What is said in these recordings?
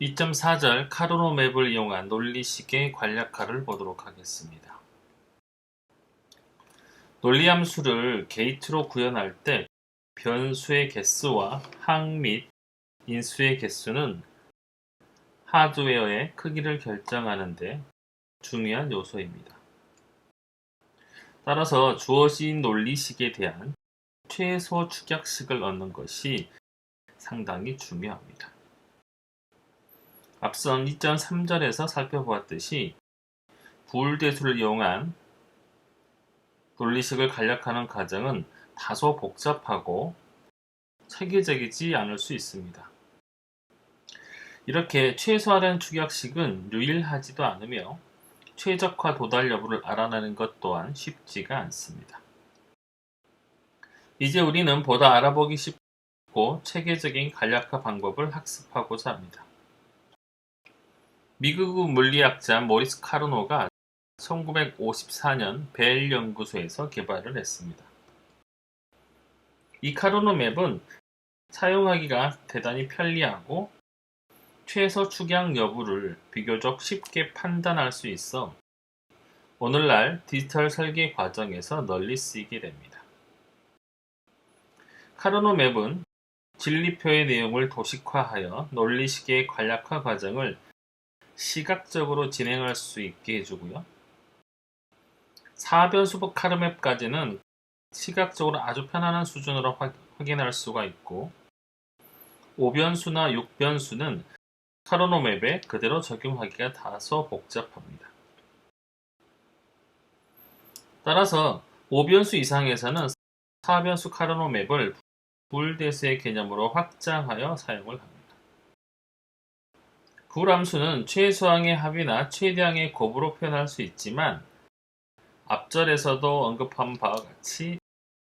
2.4절 카르노 맵을 이용한 논리식의 관략화를 보도록 하겠습니다. 논리함수를 게이트로 구현할 때 변수의 개수와 항 및 인수의 개수는 하드웨어의 크기를 결정하는 데 중요한 요소입니다. 따라서 주어진 논리식에 대한 최소 축약식을 얻는 것이 상당히 중요합니다. 앞선 2.3절에서 살펴보았듯이 부울대수를 이용한 논리식을 간략화하는 과정은 다소 복잡하고 체계적이지 않을 수 있습니다. 이렇게 최소화된 축약식은 유일하지도 않으며 최적화 도달 여부를 알아내는 것 또한 쉽지가 않습니다. 이제 우리는 보다 알아보기 쉽고 체계적인 간략화 방법을 학습하고자 합니다. 미국 물리학자 모리스 카르노가 1954년 벨 연구소에서 개발을 했습니다. 이 카르노 맵은 사용하기가 대단히 편리하고 최소 축약 여부를 비교적 쉽게 판단할 수 있어 오늘날 디지털 설계 과정에서 널리 쓰이게 됩니다. 카르노 맵은 진리표의 내용을 도식화하여 논리식의 간략화 과정을 시각적으로 진행할 수 있게 해주고요. 4변수법 카르맵까지는 시각적으로 아주 편안한 수준으로 확인할 수가 있고 5변수나 6변수는 카르노 맵에 그대로 적용하기가 다소 복잡합니다. 따라서 5변수 이상에서는 4변수 카르노 맵을 부울대수의 개념으로 확장하여 사용을 합니다. 부울함수는 최소항의 합이나 최대항의 곱으로 표현할 수 있지만 앞절에서도 언급한 바와 같이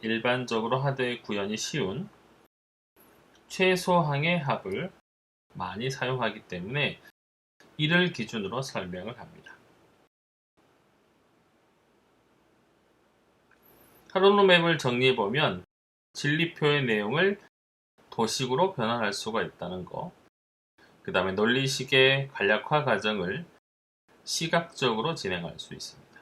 일반적으로 하드웨어 구현이 쉬운 최소항의 합을 많이 사용하기 때문에 이를 기준으로 설명을 합니다. 카르노 맵을 정리해보면 진리표의 내용을 도식으로 변환할 수가 있다는 거, 그 다음에 논리식의 간략화 과정을 시각적으로 진행할 수 있습니다.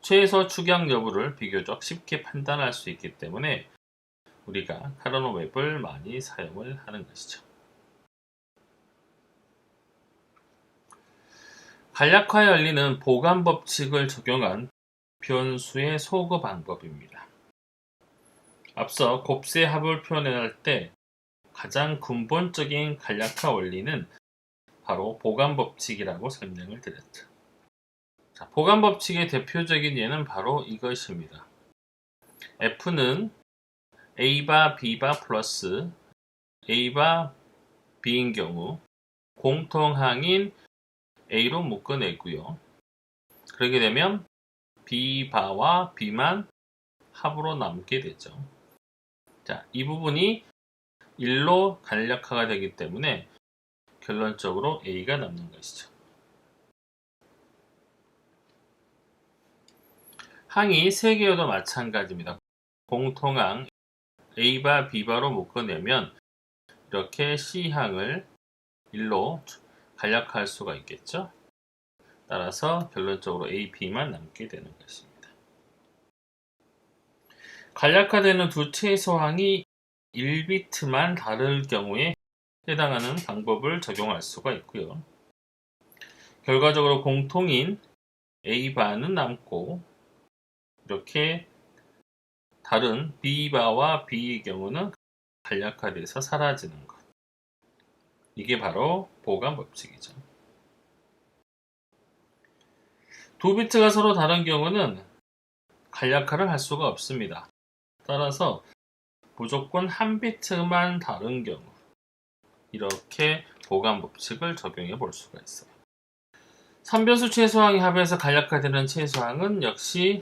최소 축약 여부를 비교적 쉽게 판단할 수 있기 때문에 우리가 카르노 맵을 많이 사용을 하는 것이죠. 간략화에 열리는 보관 법칙을 적용한 변수의 소거 방법입니다. 앞서 곱세 합을 표현할 때 가장 근본적인 간략화 원리는 바로 보관 법칙이라고 설명을 드렸죠. 자, 보관 법칙의 대표적인 예는 바로 이것입니다. F는 A바 B바 플러스 A바 B인 경우 공통항인 A로 묶어내고요. 그렇게 되면 B바와 B만 합으로 남게 되죠. 자, 이 부분이 1로 간략화가 되기 때문에 결론적으로 A가 남는 것이죠. 항이 3개여도 마찬가지입니다. 공통항 A바 B바로 묶어내면 이렇게 C항을 1로 간략화할 수가 있겠죠. 따라서 결론적으로 A, B만 남게 되는 것입니다. 간략화되는 두 최소항이 1비트만 다를 경우에 해당하는 방법을 적용할 수가 있고요. 결과적으로 공통인 A바는 남고 이렇게 다른 B바와 B의 경우는 간략화돼서 사라지는 것. 이게 바로 보관 법칙이죠. 두 비트가 서로 다른 경우는 간략화를 할 수가 없습니다. 따라서 무조건 한 비트만 다른 경우 이렇게 보관 법칙을 적용해 볼 수가 있어요. 3변수 최소항의 합에서 간략화되는 최소항은 역시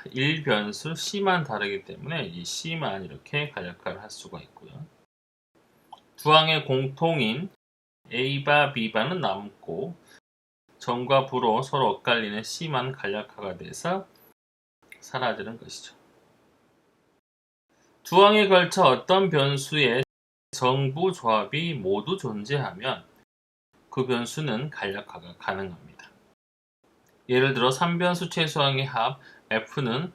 1변수 C만 다르기 때문에 이 C만 이렇게 간략화를 할 수가 있고요. 두 항의 공통인 A바 B바는 남고 정과 부로 서로 엇갈리는 C만 간략화가 돼서 사라지는 것이죠. 두 항에 걸쳐 어떤 변수의 정부 조합이 모두 존재하면 그 변수는 간략화가 가능합니다. 예를 들어 3변수 최소항의 합 f는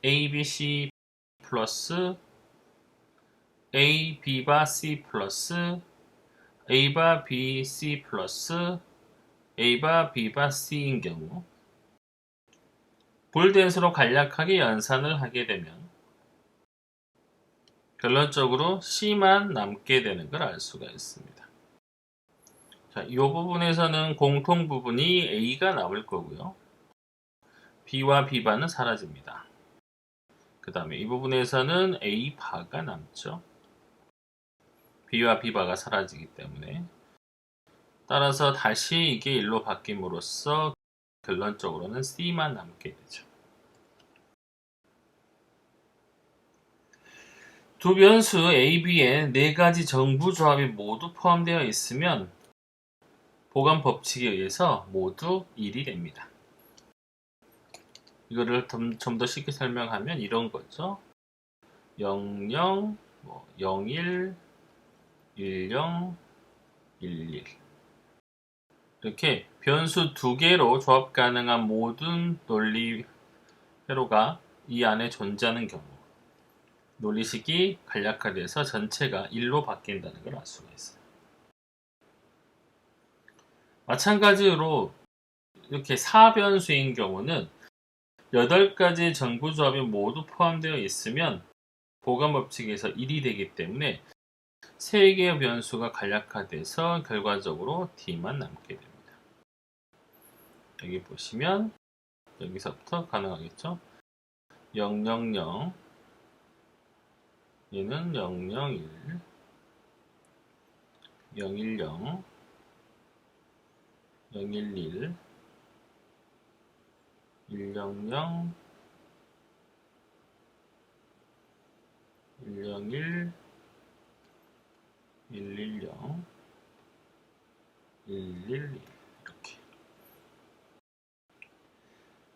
a, b, c 플러스 a, b바 c 플러스 a바 b, c 플러스 a바 b바 c인 경우 불된수로 간략하게 연산을 하게 되면 결론적으로 c만 남게 되는 걸 알 수가 있습니다. 자, 이 부분에서는 공통 부분이 a가 남을 거고요. b와 b바는 사라집니다. 그 다음에 이 부분에서는 a바가 남죠. b와 b바가 사라지기 때문에 따라서 다시 이게 1로 바뀜으로써 결론적으로는 c만 남게 되죠. 두 변수 a, b에 네 가지 정부 조합이 모두 포함되어 있으면 보관 법칙에 의해서 모두 1이 됩니다. 이거를 좀 더 쉽게 설명하면 이런 거죠. 00, 01, 10, 11 이렇게 변수 두 개로 조합 가능한 모든 논리 회로가 이 안에 존재하는 경우 논리식이 간략화돼서 전체가 1로 바뀐다는 걸 알 수가 있어요. 마찬가지로 이렇게 4변수인 경우는 8가지 정부 조합이 모두 포함되어 있으면 보관 법칙에서 1이 되기 때문에 3개의 변수가 간략화돼서 결과적으로 D만 남게 됩니다. 여기 보시면 여기서부터 가능하겠죠? 000 얘는 001 010 011 100 101 110 111 이렇게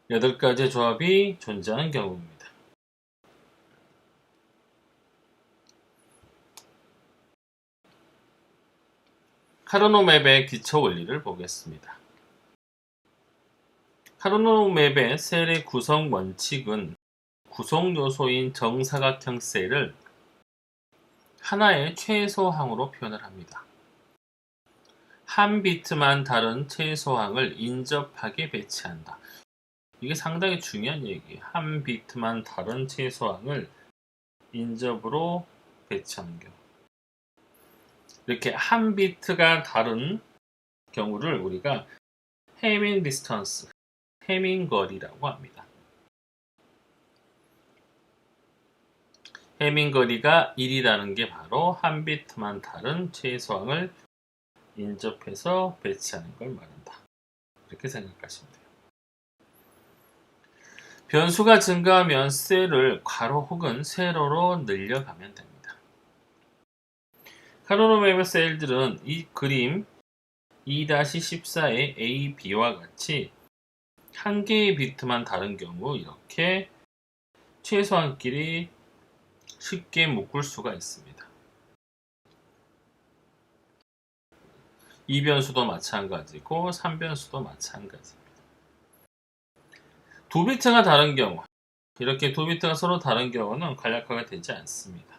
8가지 조합이 존재하는 경우입니다. 카르노 맵의 기초 원리를 보겠습니다. 카르노 맵의 셀의 구성 원칙은 구성 요소인 정사각형 셀을 하나의 최소항으로 표현을 합니다. 한 비트만 다른 최소항을 인접하게 배치한다. 이게 상당히 중요한 얘기예요. 한 비트만 다른 최소항을 인접으로 배치하는 경우. 이렇게 한 비트가 다른 경우를 우리가 해밍 디스턴스, 해밍 거리라고 합니다. 해밍 거리가 1이라는 게 바로 한 비트만 다른 최소항을 인접해서 배치하는 걸 말한다. 이렇게 생각하시면 돼요. 변수가 증가하면 셀을 괄호 혹은 세로로 늘려가면 됩니다. 카르노 맵의 셀들은 이 그림 2-14의 A, B와 같이 한 개의 비트만 다른 경우 이렇게 최소한끼리 쉽게 묶을 수가 있습니다. 이 변수도 마찬가지고 3변수도 마찬가지입니다. 두 비트가 다른 경우 이렇게 두 비트가 서로 다른 경우는 간략화가 되지 않습니다.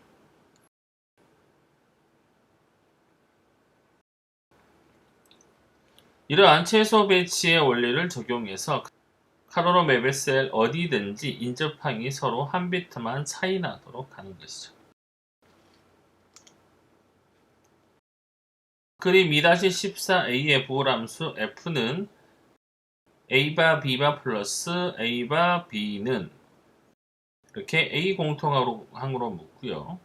이러한 최소 배치의 원리를 적용해서 카르노 맵의 셀 어디든지 인접항이 서로 한 비트만 차이 나도록 하는 것이죠. 그림 2-14a의 부호함수 f는 a바 b바 플러스 a바 b는 이렇게 a 공통항으로 묶고요.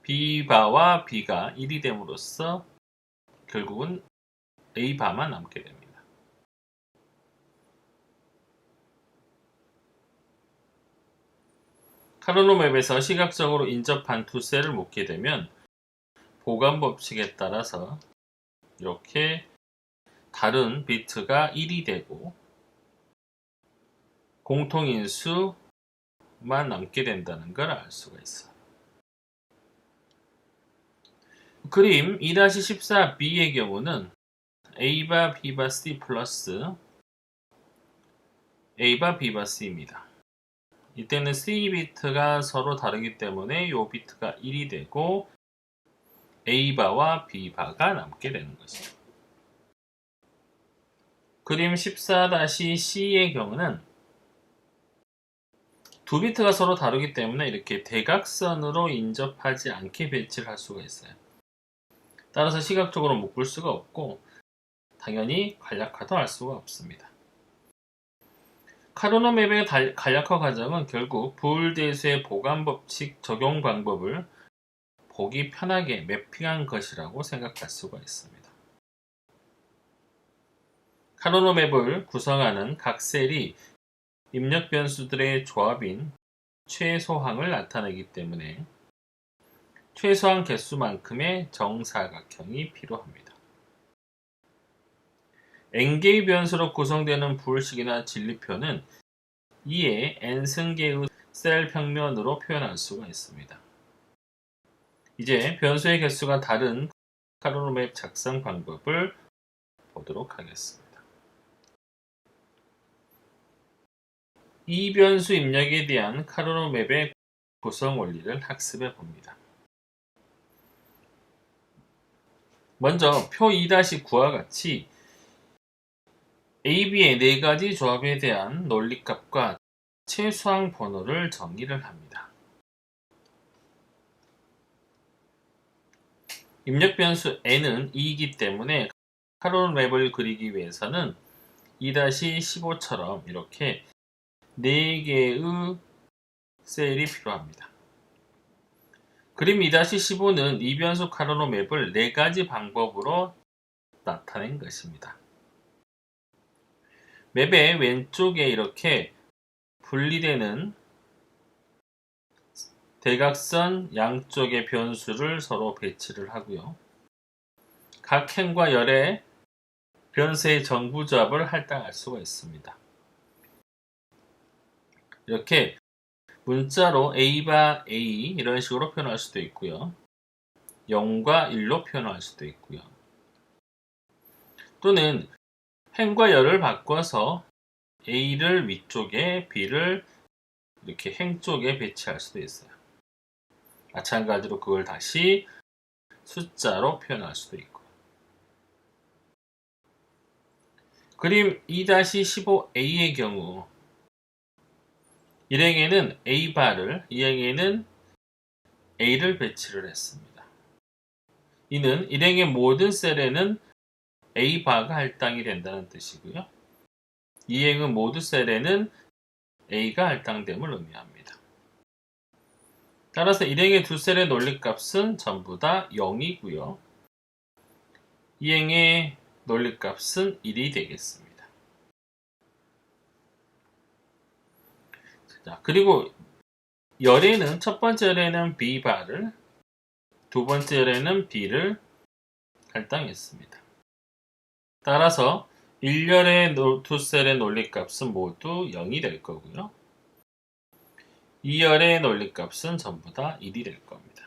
b바와 b가 1이 됨으로써 결국은 a바만 남게 됩니다. 카르노 맵에서 시각적으로 인접한 두 셀을 묶게 되면 보관 법칙에 따라서 이렇게 다른 비트가 1이 되고 공통인수만 남게 된다는 걸 알 수가 있어요. 그림 2-14b의 경우는 A바 B바 C 플러스 A바 B바 C입니다. 이때는 C 비트가 서로 다르기 때문에 이 비트가 1이 되고 A바와 B바가 남게 되는 것이죠. 그림 14-C의 경우는 두 비트가 서로 다르기 때문에 이렇게 대각선으로 인접하지 않게 배치를 할 수가 있어요. 따라서 시각적으로 묶을 수가 없고 당연히 간략화도 할 수가 없습니다. 카르노 맵의 간략화 과정은 결국 부울대수의 보관 법칙 적용 방법을 보기 편하게 매핑한 것이라고 생각할 수가 있습니다. 카르노 맵을 구성하는 각 셀이 입력 변수들의 조합인 최소항을 나타내기 때문에 최소한 개수만큼의 정사각형이 필요합니다. n개의 변수로 구성되는 부울식이나 진리표는 이에 n승계의 셀 평면으로 표현할 수가 있습니다. 이제 변수의 개수가 다른 카르노 맵 작성 방법을 보도록 하겠습니다. 이 변수 입력에 대한 카르노 맵의 구성 원리를 학습해 봅니다. 먼저 표 2-9와 같이 AB의 네 가지 조합에 대한 논리값과 최소항 번호를 정의를 합니다. 입력 변수 n은 2이기 때문에 카르노 맵을 그리기 위해서는 2-15처럼 이렇게 4개의 셀이 필요합니다. 그림 2-15는 이 변수 카르노 맵을 4가지 방법으로 나타낸 것입니다. 맵의 왼쪽에 이렇게 분리되는 대각선 양쪽의 변수를 서로 배치를 하고요. 각 행과 열의 변수의 정부조합을 할당할 수가 있습니다. 이렇게 문자로 A바 A 이런 식으로 표현할 수도 있고요. 0과 1로 표현할 수도 있고요. 또는 행과 열을 바꿔서 A를 위쪽에 B를 이렇게 행 쪽에 배치할 수도 있어요. 마찬가지로 그걸 다시 숫자로 표현할 수도 있고요. 그림 2-15A의 경우 1행에는 A바를, 2행에는 A를 배치를 했습니다. 이는 1행의 모든 셀에는 A바가 할당이 된다는 뜻이고요. 2행은 모든 셀에는 A가 할당됨을 의미합니다. 따라서 1행의 두 셀의 논리값은 전부 다 0이고요. 2행의 논리값은 1이 되겠습니다. 자, 그리고 열에는 첫 번째 열에는 B바를, 두 번째 열에는 B를 할당했습니다. 따라서 1열의 두 셀의 논리값은 모두 0이 될 거고요. 2열의 논리값은 전부 다 1이 될 겁니다.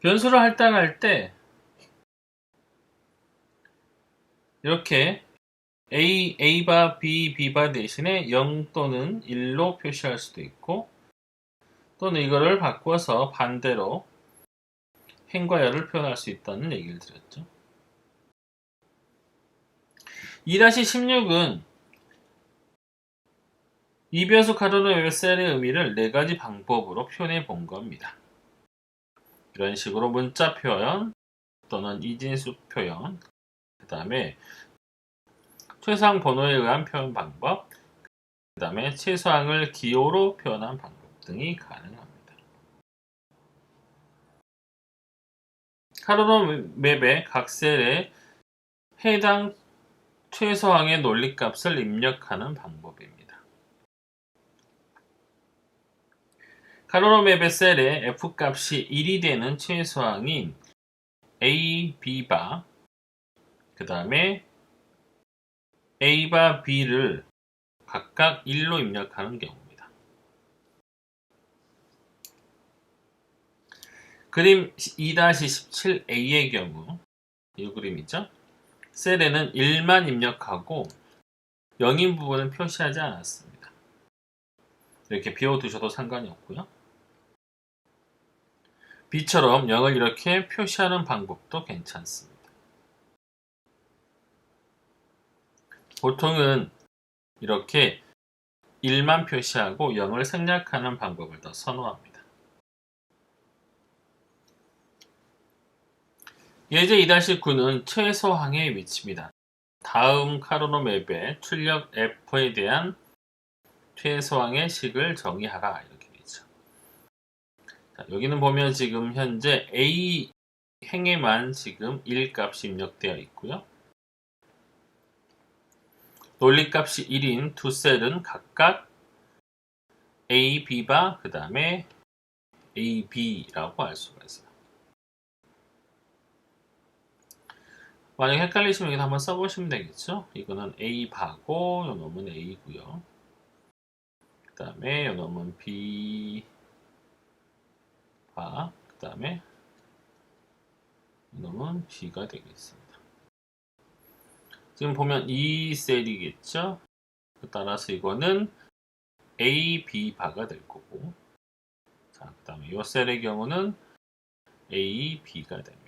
변수를 할당할 때 이렇게 A바 B, B바 대신에 0 또는 1로 표시할 수도 있고 또는 이거를 바꿔서 반대로 행과 열을 표현할 수 있다는 얘기를 드렸죠. 2-16은 이 변수 카르노 맵의 셀의 의미를 4가지 방법으로 표현해 본 겁니다. 이런 식으로 문자 표현 또는 이진수 표현, 그 다음에 최소항 번호에 의한 표현 방법, 그 다음에 최소항을 기호로 표현한 방법 등이 가능합니다. 카르노 맵의 각 셀에 해당 최소항의 논리값을 입력하는 방법입니다. 카르노 맵의 셀에 F값이 1이 되는 최소항인 A, B바, 그 다음에 A바 B를 각각 1로 입력하는 경우입니다. 그림 2-17A의 경우 이 그림이죠. 셀에는 1만 입력하고 0인 부분은 표시하지 않았습니다. 이렇게 비워두셔도 상관이 없고요. B처럼 0을 이렇게 표시하는 방법도 괜찮습니다. 보통은 이렇게 1만 표시하고 0을 생략하는 방법을 더 선호합니다. 예제 2-9는 최소항의 위치입니다. 다음 카르노 맵의 출력 F에 대한 최소항의 식을 정의하라 이렇게 되죠. 자, 여기는 보면 지금 현재 A 행에만 지금 1값이 입력되어 있고요. 논리값이 1인 두 셀은 각각 A, B바 그 다음에 A, B라고 알 수가 있어요. 만약 헷갈리시면 여기서 한번 써보시면 되겠죠. 이거는 A 바고 요 놈은 A고요. 그 다음에 요 놈은 B 바, 그 다음에 이 놈은 B가 되겠습니다. 지금 보면 이 셀이겠죠. 따라서 이거는 A, B 바가 될 거고, 자, 그 다음에 이 셀의 경우는 A, B가 됩니다.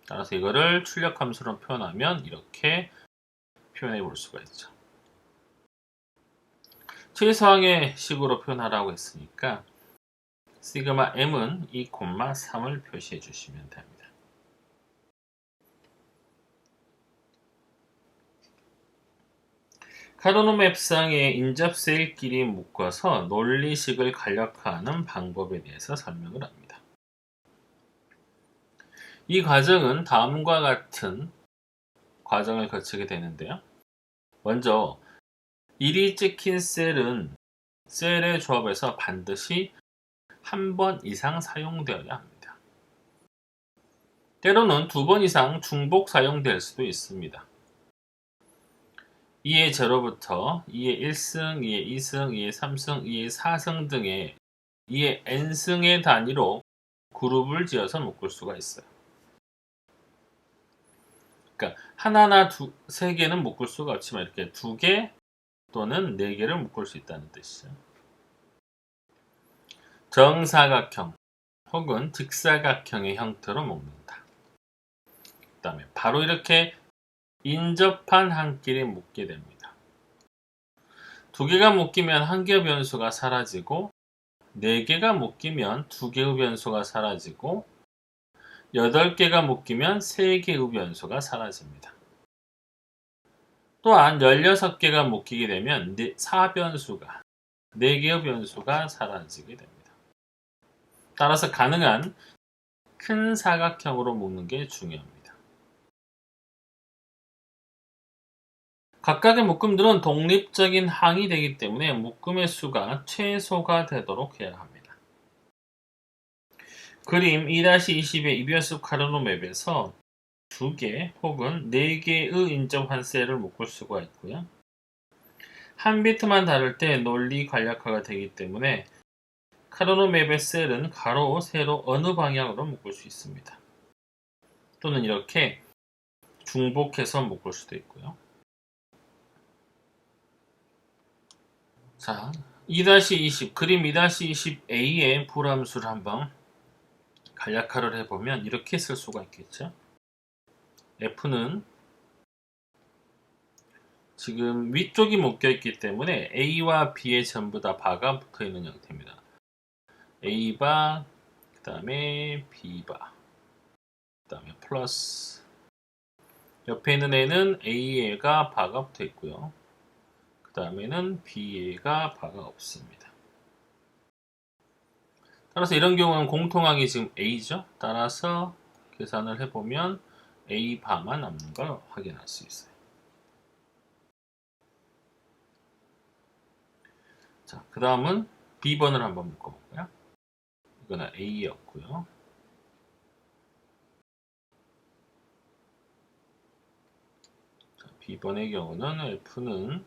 따라서 이거를 출력 함수로 표현하면 이렇게 표현해 볼 수가 있죠. 최소항의 식으로 표현하라고 했으니까 시그마 m은 2,3을 표시해 주시면 됩니다. 카르노 맵상의 인접 셀끼리 묶어서 논리식을 간략화하는 방법에 대해서 설명을 합니다. 이 과정은 다음과 같은 과정을 거치게 되는데요. 먼저 1이 찍힌 셀은 셀의 조합에서 반드시 한 번 이상 사용되어야 합니다. 때로는 2번 이상 중복 사용될 수도 있습니다. 2의 0부터 2의 1승, 2의 2승, 2의 3승, 2의 4승 등의 2의 n승의 단위로 그룹을 지어서 묶을 수가 있어요. 그러니까 하나나 세 개는 묶을 수가 없지만 이렇게 2개 또는 4개를 묶을 수 있다는 뜻이죠. 정사각형 혹은 직사각형의 형태로 묶는다. 그 다음에 바로 이렇게 인접한 한 끼리 묶게 됩니다. 2개가 묶이면 1개의 변수가 사라지고 4개가 묶이면 2개의 변수가 사라지고 8개가 묶이면 3개의 변수가 사라집니다. 또한 16개가 묶이게 되면 4변수가 4개의 변수가 사라지게 됩니다. 따라서 가능한 큰 사각형으로 묶는 게 중요합니다. 각각의 묶음들은 독립적인 항이 되기 때문에 묶음의 수가 최소가 되도록 해야 합니다. 그림 2-20의 이변수 카르노 맵에서 2개 혹은 4개의 인접한 셀을 묶을 수가 있고요. 한 비트만 다를 때 논리 간략화가 되기 때문에 카르노 맵의 셀은 가로, 세로 어느 방향으로 묶을 수 있습니다. 또는 이렇게 중복해서 묶을 수도 있고요. 자, 2-20 그림 2-20A의 불함수를 한번 간략화를 해보면 이렇게 쓸 수가 있겠죠. F는 지금 위쪽이 묶여있기 때문에 A와 B에 전부 다 바가 붙어있는 형태입니다. A바, 그 다음에 B바, 그 다음에 플러스 옆에 있는 애는 A가 바가 붙어있고요. 그 다음에는 B가 바가 없습니다. 따라서 이런 경우는 공통항이 지금 A죠. 따라서 계산을 해보면 A 바만 남는 걸 확인할 수 있어요. 자, 그 다음은 B번을 한번 묶어볼까요? 이거는 A였고요. 자, B번의 경우는 F는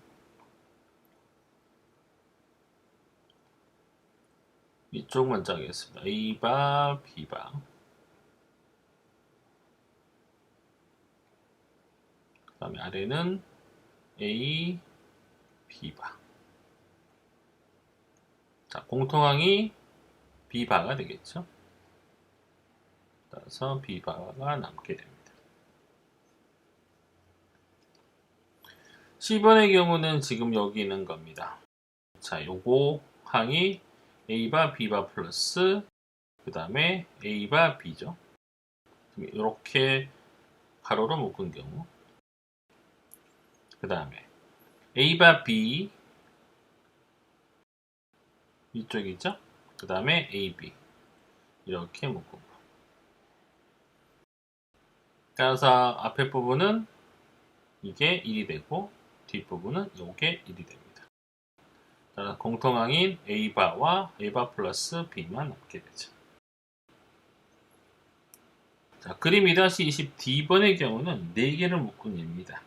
이쪽 먼저 하겠습니다. A바, B바. 그 다음에 아래는 A, B바. 자, 공통항이 B바가 되겠죠. 따라서 B바가 남게 됩니다. 10번의 경우는 지금 여기 있는 겁니다. 자, 요거 항이 A바, B바 플러스 그 다음에 A바, B죠. 이렇게 가로로 묶은 경우. 그 다음에 A바, B 이쪽이죠. 그 다음에 AB 이렇게 묶고. 따라서 앞에 부분은 이게 1이 되고 뒷부분은 이게 1이 됩니다. 따라서 공통항인 A바와 A바 플러스 B만 남게 되죠. 자, 그림 2-20D번의 경우는 4개를 묶은 예입니다.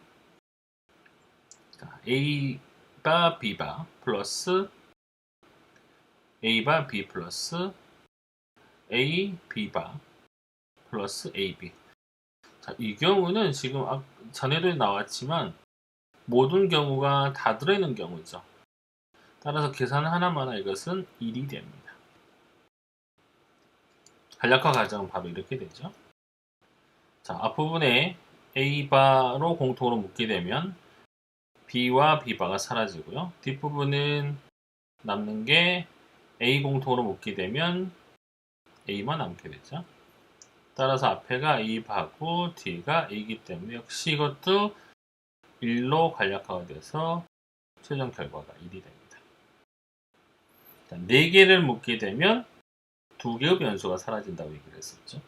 자, A바 B바 플러스 A바 B 플러스 A B바 플러스 AB. 자, 이 경우는 지금 전에도 나왔지만 모든 경우가 다 들어있는 경우죠. 따라서 계산 하나만 하 이것은 1이 됩니다. 간략화 과정은 바로 이렇게 되죠. 자, 앞부분에 A바로 공통으로 묶게 되면 B와 B바가 사라지고요. 뒷부분은 남는 게 A 공통으로 묶게 되면 A만 남게 되죠. 따라서 앞에가 A바고 뒤가 A이기 때문에 역시 이것도 1로 간략화가 돼서 최종 결과가 1이 됩니다. 자, 4개를 묶게 되면 2개의 변수가 사라진다고 얘기를 했었죠.